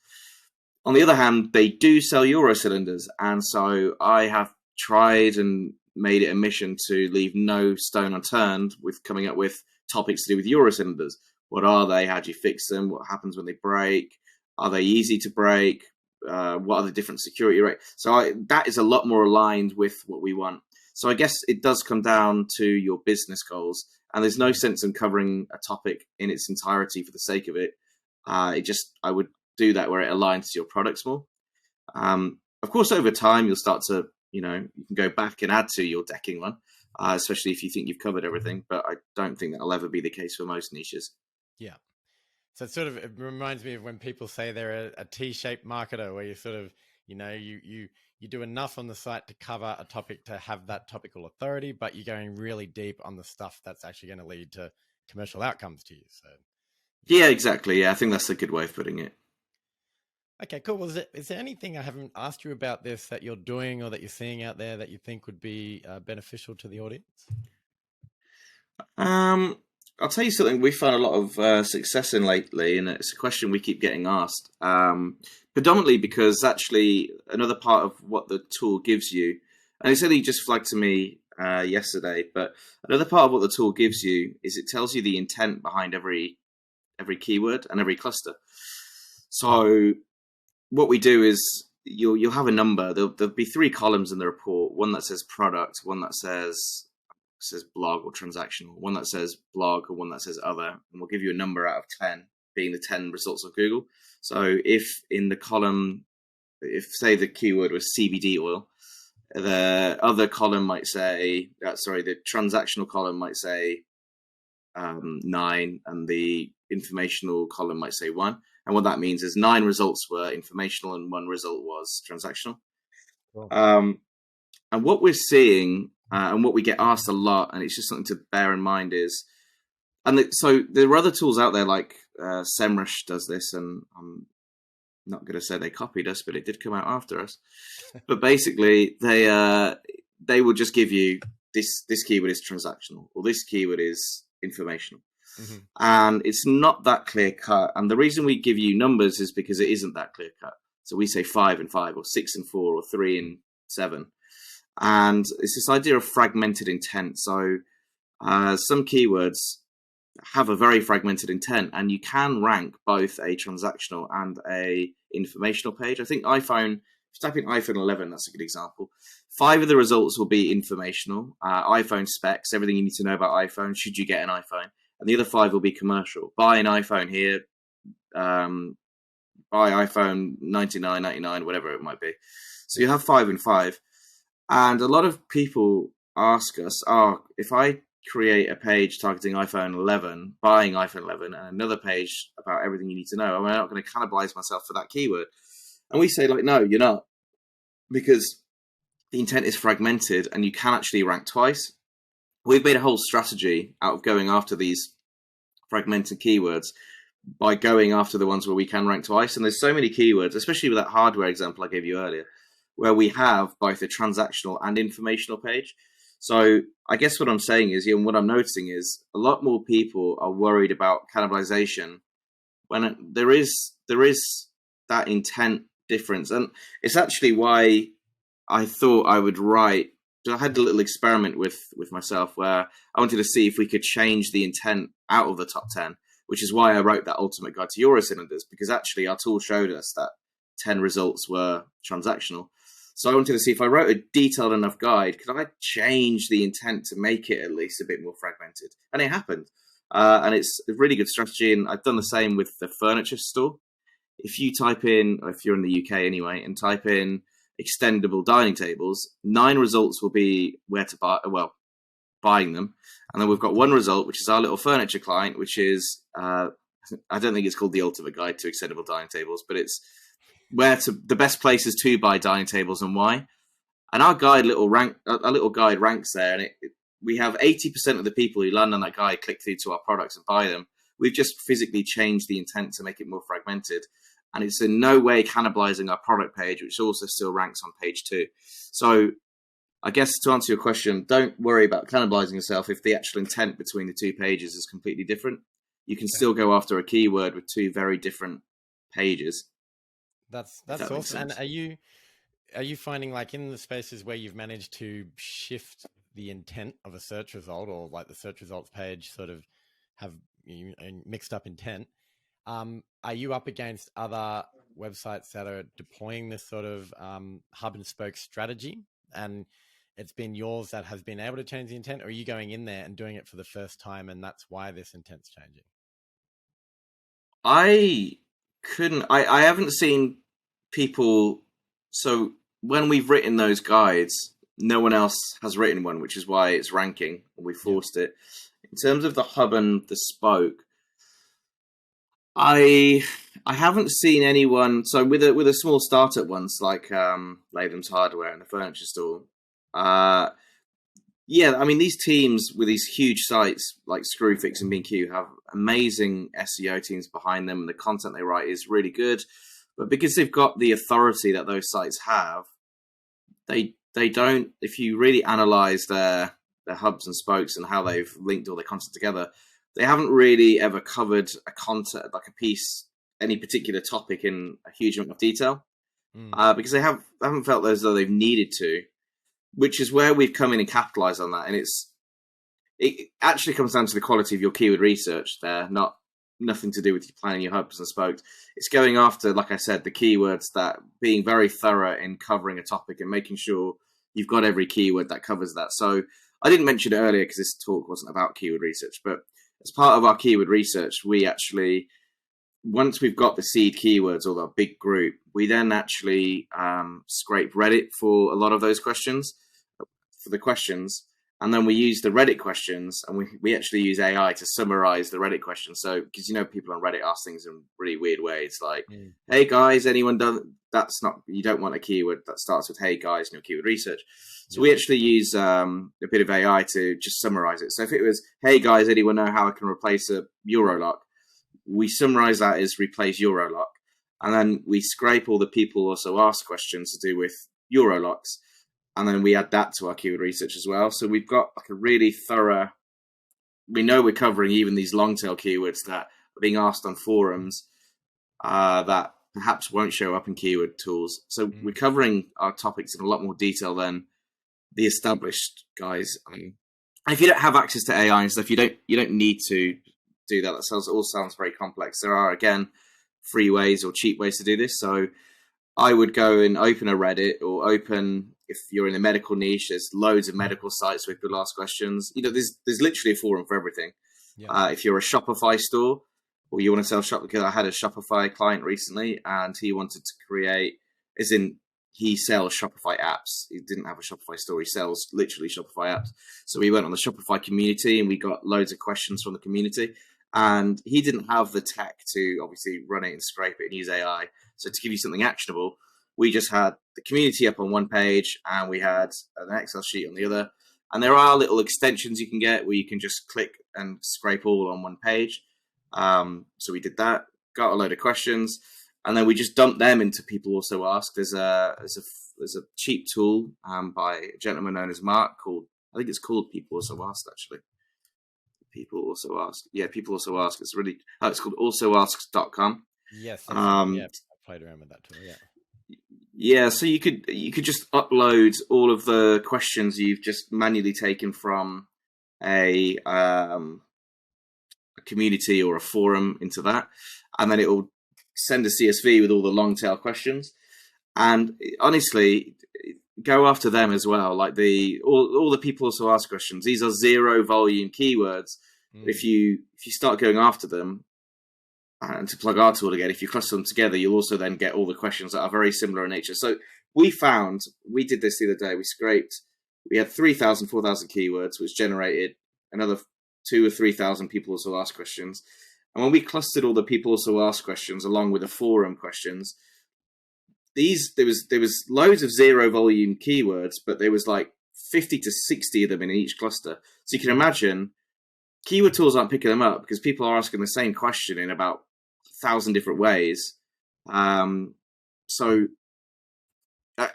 Speaker 2: On the other hand, they do sell Euro cylinders. And so I have tried and made it a mission to leave no stone unturned with coming up with topics to do with Euro cylinders. What are they? How do you fix them? What happens when they break? Are they easy to break? What are the different security rates? So that is a lot more aligned with what we want. So I guess it does come down to your business goals, and there's no sense in covering a topic in its entirety for the sake of it. I would do that where it aligns to your products more. Of course, over time, you'll start to, you can go back and add to your decking one, especially if you think you've covered everything. But I don't think that'll ever be the case for most niches.
Speaker 1: Yeah. So it reminds me of when people say they're a T-shaped marketer, where you sort of, you do enough on the site to cover a topic to have that topical authority, but you're going really deep on the stuff that's actually going to lead to commercial outcomes to you. So
Speaker 2: yeah, exactly. Yeah, I think that's a good way of putting it.
Speaker 1: Okay, cool. Well, is there anything I haven't asked you about this that you're doing or that you're seeing out there that you think would be beneficial to the audience?
Speaker 2: I'll tell you something we found a lot of success in lately, and it's a question we keep getting asked, predominantly because actually another part of what the tool gives you, and it's only just flagged to me yesterday, but another part of what the tool gives you is it tells you the intent behind every keyword and every cluster. So what we do is you'll have a number. There'll be 3 columns in the report: one that says product, one that says blog or transactional, one that says blog, or one that says other, and we'll give you a number out of 10, being the 10 results of Google. So if in the column, if say the keyword was CBD oil, the other column might say, the transactional column might say 9, and the informational column might say 1. And what that means is 9 results were informational and 1 result was transactional. Cool. And what we're seeing, and what we get asked a lot, and it's just something to bear in mind is, so there are other tools out there like SEMrush does this, and I'm not going to say they copied us, but it did come out after us. But basically, they will just give you this keyword is transactional, or this keyword is informational. Mm-hmm. And it's not that clear cut. And the reason we give you numbers is because it isn't that clear cut. So we say 5 and 5, or 6 and 4, or 3 and 7. And it's this idea of fragmented intent. So some keywords have a very fragmented intent, and you can rank both a transactional and a informational page. I think iPhone, if you type in iPhone 11, that's a good example. 5 of the results will be informational, iPhone specs, everything you need to know about iPhone, should you get an iPhone. And the other 5 will be commercial. Buy an iPhone here, buy iPhone 99, 99, whatever it might be. So you have 5 and 5. And a lot of people ask us, if I create a page targeting iPhone 11, buying iPhone 11, and another page about everything you need to know, am I not going to cannibalize myself for that keyword? And we say, like, no, you're not. Because the intent is fragmented and you can actually rank twice. We've made a whole strategy out of going after these fragmented keywords by going after the ones where we can rank twice. And there's so many keywords, especially with that hardware example I gave you earlier, where we have both a transactional and informational page. So I guess what I'm saying is, what I'm noticing is a lot more people are worried about cannibalization when there is that intent difference. And it's actually why I thought I would write. I had a little experiment with myself where I wanted to see if we could change the intent out of the top 10, which is why I wrote that ultimate guide to Euro cylinders, because actually our tool showed us that 10 results were transactional. So I wanted to see if I wrote a detailed enough guide, could I change the intent to make it at least a bit more fragmented? And it happened. And it's a really good strategy. And I've done the same with the furniture store. If you type in, or if you're in the UK anyway, and type in extendable dining tables, 9 results will be where to buy, buying them. And then we've got 1 result, which is our little furniture client, which is, I don't think it's called the ultimate guide to extendable dining tables, but it's the best places to buy dining tables and why. And our little guide ranks there, and we have 80% of the people who land on that guide click through to our products and buy them. We've just physically changed the intent to make it more fragmented. And it's in no way cannibalizing our product page, which also still ranks on page 2. So I guess to answer your question, don't worry about cannibalizing yourself if the actual intent between the 2 pages is completely different. You can still go after a keyword with 2 very different pages.
Speaker 1: That's awesome. And are you finding, like, in the spaces where you've managed to shift the intent of a search result, or like the search results page sort of have mixed up intent, are you up against other websites that are deploying this sort of hub and spoke strategy, and it's been yours that has been able to change the intent, or are you going in there and doing it for the first time and that's why this intent's changing?
Speaker 2: I haven't seen people. So when we've written those guides, no one else has written one, which is why it's ranking, and we forced it. In terms of the hub and the spoke, I haven't seen anyone. So with a small startup ones like Latham's Hardware and the furniture store, I mean, these teams with these huge sites like Screwfix and B&Q have amazing SEO teams behind them, and the content they write is really good. But because they've got the authority that those sites have, they don't. If you really analyze their hubs and spokes and how they've linked all their content together, they haven't really ever covered a content, like a piece, any particular topic in a huge amount of detail, because they haven't felt as though they've needed to, which is where we've come in and capitalized on that. And it actually comes down to the quality of your keyword research there, nothing to do with you planning your hubs and spokes. It's going after, like I said, the keywords, that being very thorough in covering a topic and making sure you've got every keyword that covers that. So I didn't mention it earlier because this talk wasn't about keyword research, but as part of our keyword research, we actually, once we've got the seed keywords or the big group, we then actually scrape Reddit for a lot of those questions, and then we use the Reddit questions, and we actually use AI to summarize the Reddit questions. So, because people on Reddit ask things in really weird ways, like, "Hey guys, anyone done?" That's not, you don't want a keyword that starts with "Hey guys" in your keyword research. So we actually use a bit of AI to just summarize it. So if it was, "Hey guys, anyone know how I can replace a Eurolock?" we summarize that as replace Eurolock, and then we scrape all the people also ask questions to do with Eurolocks, and then we add that to our keyword research as well. So we've got like a really thorough. We know we're covering even these long tail keywords that are being asked on forums that perhaps won't show up in keyword tools. So we're covering our topics in a lot more detail than the established guys. And if you don't have access to AI and stuff, you don't need to do that. That all sounds very complex. There are, again, free ways or cheap ways to do this. So I would go and open a Reddit, or open, if you're in the medical niche, there's loads of medical sites where people ask questions. There's literally a forum for everything. Yeah. If you're a Shopify store, or you want to sell shop, because I had a Shopify client recently, and he wanted to create, as in he sells Shopify apps. He didn't have a Shopify store. He sells literally Shopify apps. So we went on the Shopify community and we got loads of questions from the community. And he didn't have the tech to obviously run it and scrape it and use AI. So to give you something actionable, we just had the community up on one page and we had an Excel sheet on the other. And there are little extensions you can get where you can just click and scrape all on one page. So we did that, got a load of questions, and then we just dumped them into People Also Ask. There's a cheap tool by a gentleman known as Mark called, I think it's called People Also Ask, actually. People Also Ask. Yeah, People Also Ask. It's really, it's called alsoasks.com.
Speaker 1: Yes. I played around with that tool, yeah.
Speaker 2: Yeah, so you could just upload all of the questions you've just manually taken from a community or a forum into that, and then it will send a CSV with all the long tail questions. And honestly, go after them as well. Like all the People Also Ask questions, these are 0 volume keywords. If you start going after them, and to plug our tool again, if you cluster them together, you'll also then get all the questions that are very similar in nature. So we did this the other day. We had 3,000, 4,000 keywords, which generated another 2,000 or 3,000 People Also Ask questions. And when we clustered all the People Also Ask questions along with the forum questions, there was loads of 0 volume keywords, but there was like 50 to 60 of them in each cluster. So you can imagine keyword tools aren't picking them up because people are asking the same question in about 1,000 different ways. So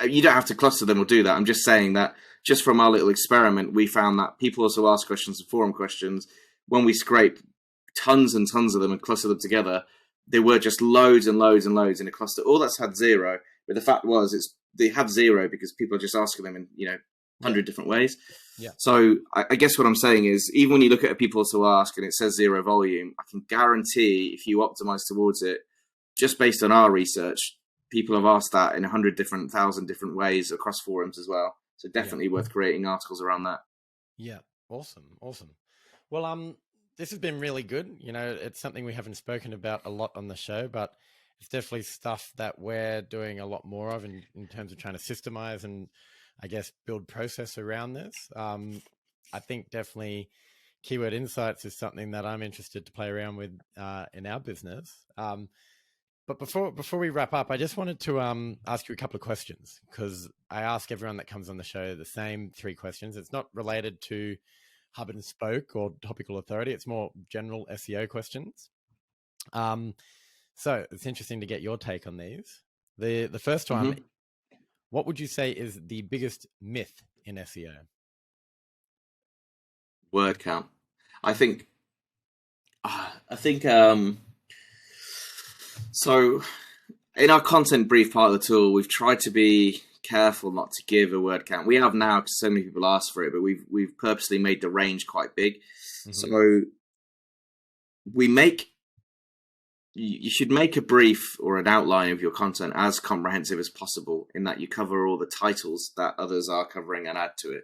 Speaker 2: you don't have to cluster them or do that. I'm just saying that just from our little experiment, we found that People Also Ask questions and forum questions, when we scrape tons and tons of them and cluster them together, there were just loads and loads and loads in a cluster. All that's had 0, but the fact was they have 0 because people are just asking them in 100 different ways. Yeah. So I guess what I'm saying is, even when you look at a People Also Ask and it says 0 volume, I can guarantee if you optimize towards it, just based on our research, people have asked that in 1,000 different ways across forums as well. So definitely worth creating articles around that.
Speaker 1: Yeah. Awesome. Well, this has been really good. It's something we haven't spoken about a lot on the show, but it's definitely stuff that we're doing a lot more of in terms of trying to systemize and, I guess, build process around this. I think definitely keyword insights is something that I'm interested to play around with in our business. But before we wrap up, I just wanted to ask you a couple of questions, because I ask everyone that comes on the show the same 3 questions. It's not related to Hub and Spoke or Topical Authority. It's more general SEO questions. So it's interesting to get your take on these. The first one, what would you say is the biggest myth in SEO?
Speaker 2: Word count. I think so in our content brief part of the tool, we've tried to be careful not to give a word count. We have now because so many people ask for it, but we've purposely made the range quite big. So you should make a brief or an outline of your content as comprehensive as possible, in that you cover all the titles that others are covering and add to it.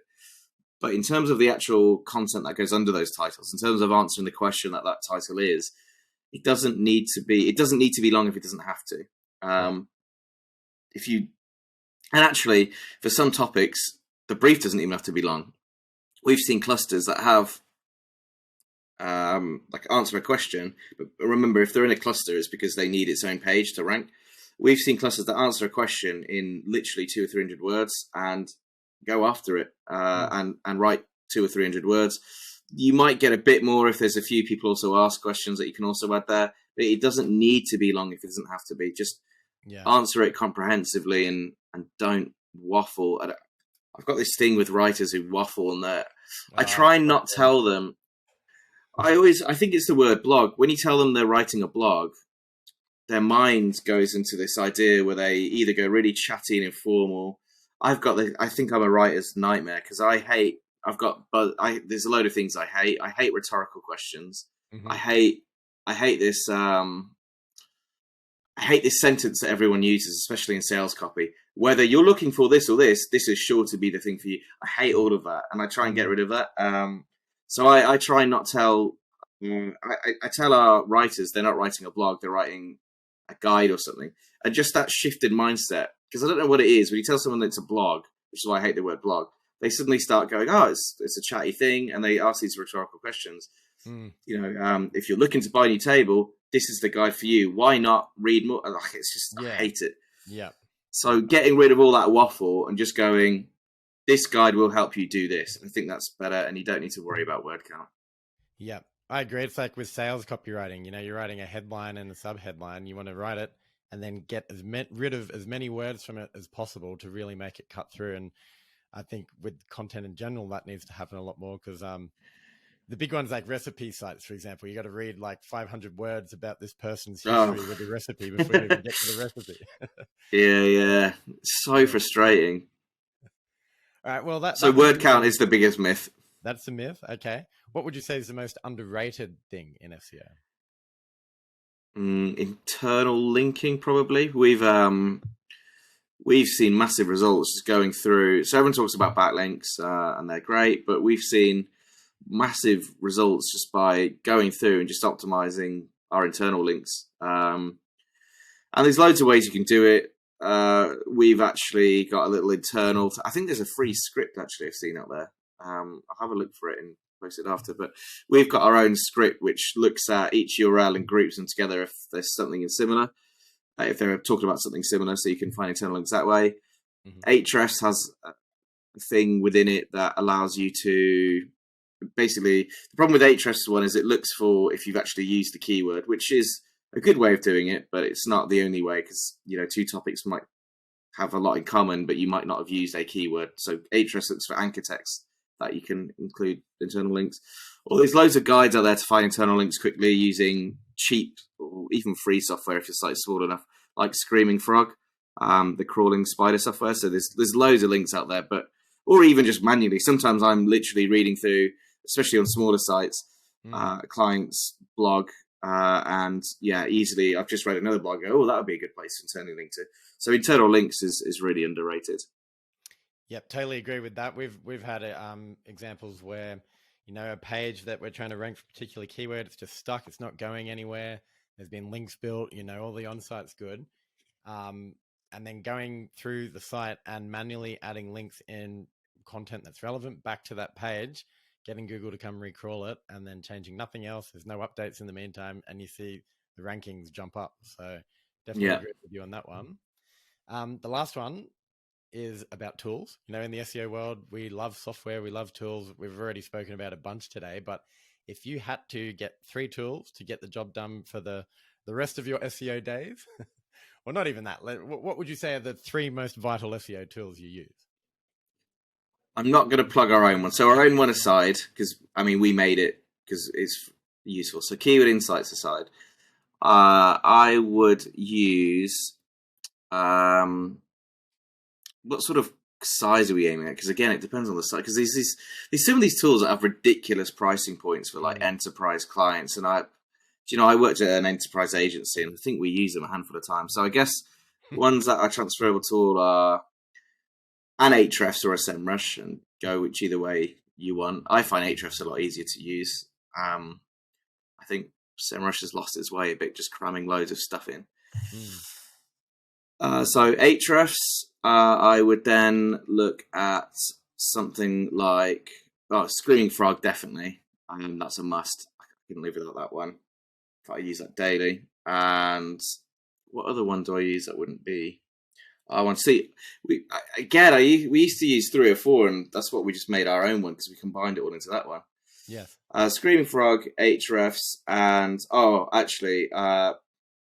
Speaker 2: But in terms of the actual content that goes under those titles, in terms of answering the question that title is, it doesn't need to be long if it doesn't have to. And actually, for some topics, the brief doesn't even have to be long. We've seen clusters that have like answer a question, but remember, if they're in a cluster, it's because they need its own page to rank. We've seen clusters that answer a question in literally 200 or 300 words and go after it and write 200 or 300 words. You might get a bit more if there's a few People Also Ask questions that you can also add there, It doesn't need to be long if it doesn't have to be. Just answer it comprehensively and don't waffle. I've got this thing with writers who waffle, and I try and not tell them. I think it's the word blog. When you tell them they're writing a blog, their mind goes into this idea where they either go really chatty and informal. I think I'm a writer's nightmare because there's a load of things I hate. I hate rhetorical questions. Mm-hmm. I hate this. I hate this sentence that everyone uses, especially in sales copy. Whether you're looking for this or this is sure to be the thing for you. I hate all of that, and I try and get rid of that. So I try not tell. I tell our writers they're not writing a blog; they're writing a guide or something. And just that shifted mindset, because I don't know what it is. When you tell someone that it's a blog, which is why I hate the word blog, they suddenly start going, "Oh, it's a chatty thing," and they ask these rhetorical questions. If you're looking to buy a new table, this is the guide for you. Why not read more? It's just I hate it.
Speaker 1: Yeah.
Speaker 2: So getting rid of all that waffle and just going, this guide will help you do this. I think that's better, and you don't need to worry about word count.
Speaker 1: Yeah, I agree. It's like with sales copywriting. You're writing a headline and a subheadline. You want to write it and then get rid of as many words from it as possible to really make it cut through. And I think with content in general, that needs to happen a lot more because the big ones like recipe sites, for example, you got to read like 500 words about this person's history with the recipe before you even get to the recipe.
Speaker 2: Yeah. It's so frustrating.
Speaker 1: All right. Well,
Speaker 2: so word count is the biggest myth.
Speaker 1: That's the myth. Okay. What would you say is the most underrated thing in SEO?
Speaker 2: Internal linking, probably. We've seen massive results just going through. So everyone talks about backlinks and they're great, but we've seen massive results just by going through and just optimizing our internal links. And there's loads of ways you can do it. We've actually got a little internal. I think there's a free script actually I've seen out there. I'll have a look for it and post it after. But we've got our own script which looks at each URL and groups them together if there's something similar. If they're talking about something similar, so you can find internal links that way. Mm-hmm. Ahrefs has a thing within it that allows you to basically. The problem with Ahrefs one is it looks for if you've actually used the keyword, which is a good way of doing it, but it's not the only way because two topics might have a lot in common, but you might not have used a keyword. So Ahrefs looks for anchor text that you can include internal links. Or there's loads of guides out there to find internal links quickly using cheap or even free software if your site's small enough, like Screaming Frog, the crawling spider software. So there's loads of links out there, or even just manually. Sometimes I'm literally reading through, especially on smaller sites, a client's blog, and easily I've just read another blog. Oh, that would be a good place to internally link to. So internal links is really underrated.
Speaker 1: Yep, totally agree with that. We've had examples where a page that we're trying to rank for a particular keyword, it's just stuck. It's not going anywhere. There's been links built. All the on-site's good, and then going through the site and manually adding links in content that's relevant back to that page, getting Google to come recrawl it, and then changing nothing else. There's no updates in the meantime, and you see the rankings jump up. So definitely agree with you on that one. The last one is about tools. In the SEO world, we love software, we love tools. We've already spoken about a bunch today, but if you had to get 3 tools to get the job done for the rest of your SEO days, well, not even that, what would you say are the 3 most vital SEO tools you use?
Speaker 2: I'm not going to plug our own one. So our own one aside, because we made it because it's useful. So keyword insights aside, I would use what sort of size are we aiming at? Because again, it depends on the site. Because there's some of these tools that have ridiculous pricing points for like enterprise clients, and I worked at an enterprise agency, and I think we use them a handful of times. So I guess ones that are transferable to all are an Ahrefs or a SEMrush, and go whichever way you want. I find Ahrefs a lot easier to use. I think SEMrush has lost its way a bit, just cramming loads of stuff in. So Ahrefs, I would then look at something like Screaming Frog, definitely. That's a must. I couldn't live without that one. If I use that daily. And what other one do I use that wouldn't be? I want to see. We used to use 3 or 4, and that's what we just made our own one because we combined it all into that one.
Speaker 1: Yes.
Speaker 2: Screaming Frog, Ahrefs, and a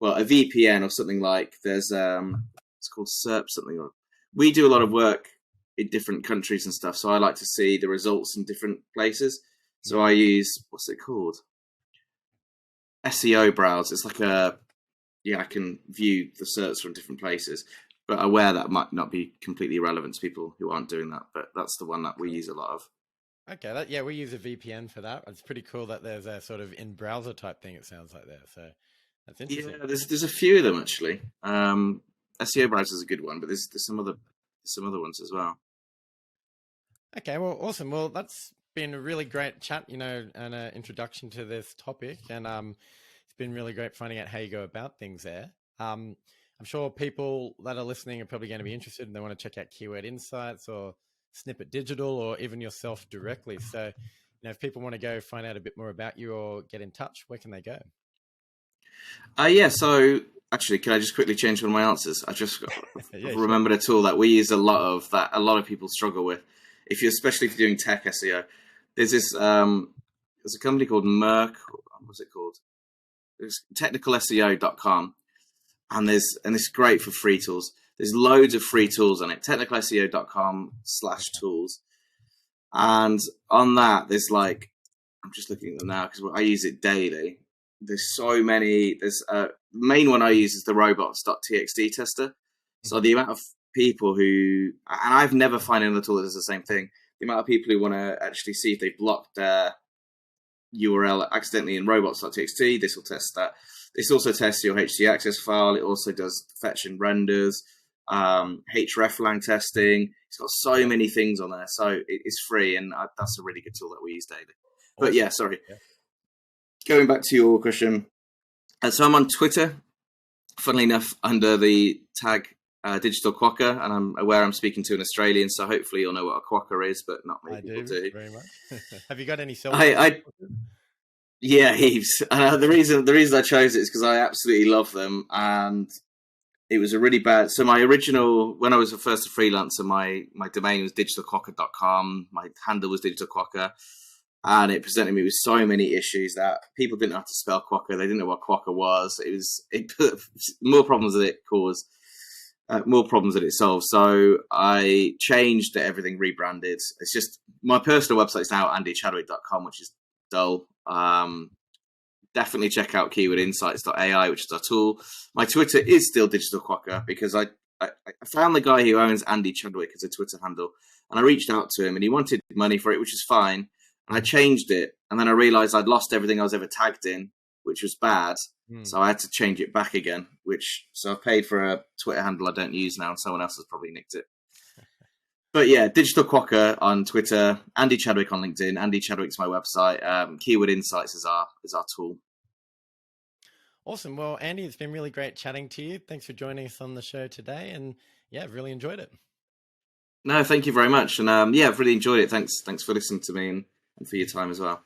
Speaker 2: VPN or something like. There's it's called SERP something. We do a lot of work in different countries and stuff, so I like to see the results in different places. So I use, what's it called? SEO browse. It's like I can view the search from different places, but aware that might not be completely relevant to people who aren't doing that. But that's the one that we use a lot of.
Speaker 1: Okay, we use a VPN for that. It's pretty cool that there's a sort of in-browser type thing, it sounds like there. So that's interesting.
Speaker 2: Yeah, there's a few of them actually. SEO browser is a good one, but there's some other ones as well.
Speaker 1: Okay, well, awesome. Well, that's been a really great chat, and an introduction to this topic, and it's been really great finding out how you go about things there. I'm sure people that are listening are probably going to be interested and they want to check out Keyword Insights or Snippet Digital or even yourself directly. So, if people want to go find out a bit more about you or get in touch, where can they go?
Speaker 2: So actually, can I just quickly change one of my answers? I just remembered
Speaker 1: sure.
Speaker 2: a tool that we use a lot of that a lot of people struggle with. Especially if you're doing tech SEO, there's this there's a company called Merck. What's it called? It's technicalseo.com, and it's great for free tools. There's loads of free tools on it. technicalseo.com/tools, and on that there's I'm just looking at them now because I use it daily. There's so many. There's the main one I use is the robots.txt tester. So the amount of people who, and I've never found another tool that does the same thing. The amount of people who want to actually see if they've blocked their URL accidentally in robots.txt, this will test that. This also tests your htaccess file. It also does fetch and renders, hreflang testing. It's got so many things on there. So it's free, and that's a really good tool that we use daily. But yeah, sorry. Yeah. Going back to your question. So I'm on Twitter, funnily enough, under the tag Digital Quokka, and I'm aware I'm speaking to an Australian, so hopefully you'll know what a quokka is, but not many people do.
Speaker 1: Very much. Have you got any
Speaker 2: Yeah, heaps. The reason I chose it is because I absolutely love them, and it was a really bad. So my original, when I was the first freelancer, my domain was digitalquokka.com. My handle was Digital Quokka, and it presented me with so many issues that people didn't know how to spell quokka. They didn't know what quokka was. It put more problems than it caused. More problems than it solved. So I changed everything, rebranded. It's just my personal website is now andychadwick.com, which is dull. Definitely check out keywordinsights.ai, which is our tool. My Twitter is still Digital Quokka because I found the guy who owns Andy Chadwick as a Twitter handle, and I reached out to him and he wanted money for it, which is fine. And I changed it, and then I realized I'd lost everything I was ever tagged in, which was bad. So I had to change it back again, so I've paid for a Twitter handle I don't use now, and someone else has probably nicked it. But yeah, Digital Quokka on Twitter, Andy Chadwick on LinkedIn. Andy Chadwick's my website. Keyword Insights is our tool.
Speaker 1: Awesome. Well, Andy, it's been really great chatting to you. Thanks for joining us on the show today, and I've really enjoyed it.
Speaker 2: No, thank you very much, and I've really enjoyed it. Thanks for listening to me and for your time as well.